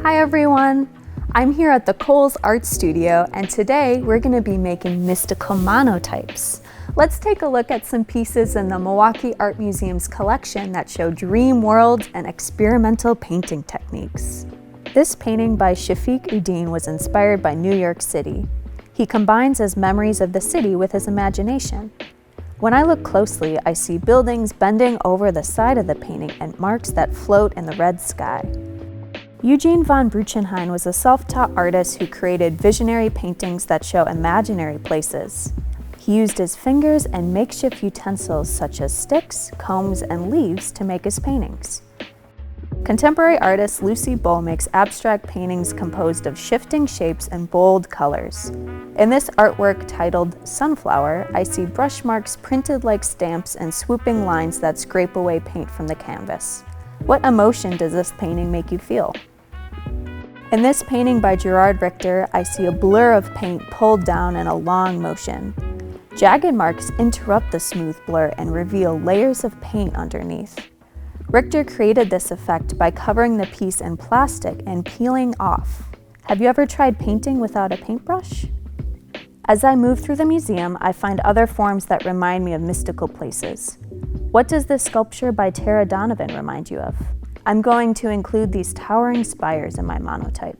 Hi everyone! I'm here at the Kohl's art studio, and today we're going to be making mystical monotypes. Let's take a look at some pieces in the Milwaukee Art Museum's collection that show dream worlds and experimental painting techniques. This painting by Shafiq Uddin was inspired by New York City. He combines his memories of the city with his imagination. When I look closely, I see buildings bending over the side of the painting and marks that float in the red sky. Eugene von Bruchenhain was a self-taught artist who created visionary paintings that show imaginary places. He used his fingers and makeshift utensils such as sticks, combs, and leaves to make his paintings. Contemporary artist Lucy Bull makes abstract paintings composed of shifting shapes and bold colors. In this artwork titled Sunflower, I see brush marks printed like stamps and swooping lines that scrape away paint from the canvas. What emotion does this painting make you feel? In this painting by Gerard Richter, I see a blur of paint pulled down in a long motion. Jagged marks interrupt the smooth blur and reveal layers of paint underneath. Richter created this effect by covering the piece in plastic and peeling off. Have you ever tried painting without a paintbrush? As I move through the museum, I find other forms that remind me of mystical places. What does this sculpture by Tara Donovan remind you of? I'm going to include these towering spires in my monotype.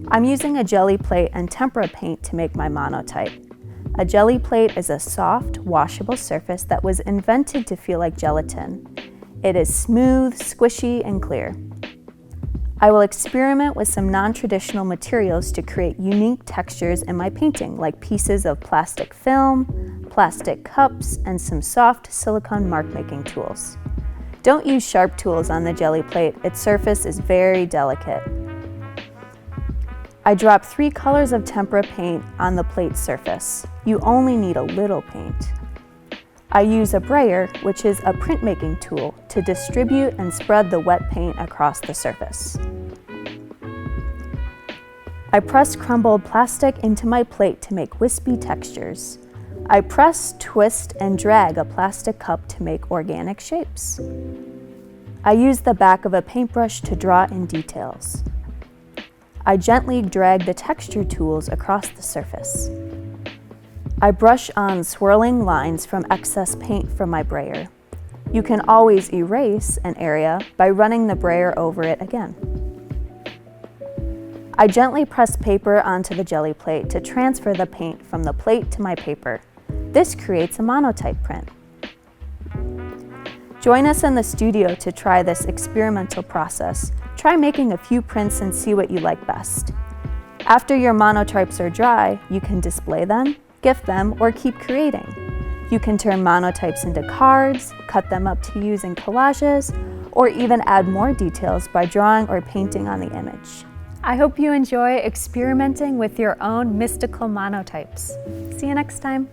I'm using a Gelli plate and tempera paint to make my monotype. A Gelli plate is a soft, washable surface that was invented to feel like gelatin. It is smooth, squishy, and clear. I will experiment with some non-traditional materials to create unique textures in my painting, like pieces of plastic film, plastic cups, and some soft silicone mark-making tools. Don't use sharp tools on the Gelli plate. Its surface is very delicate. I drop 3 colors of tempera paint on the plate surface. You only need a little paint. I use a brayer, which is a printmaking tool, to distribute and spread the wet paint across the surface. I press crumbled plastic into my plate to make wispy textures. I press, twist, and drag a plastic cup to make organic shapes. I use the back of a paintbrush to draw in details. I gently drag the texture tools across the surface. I brush on swirling lines from excess paint from my brayer. You can always erase an area by running the brayer over it again. I gently press paper onto the Gelli plate to transfer the paint from the plate to my paper. This creates a monotype print. Join us in the studio to try this experimental process. Try making a few prints and see what you like best. After your monotypes are dry, you can display them, gift them, or keep creating. You can turn monotypes into cards, cut them up to use in collages, or even add more details by drawing or painting on the image. I hope you enjoy experimenting with your own mystical monotypes. See you next time.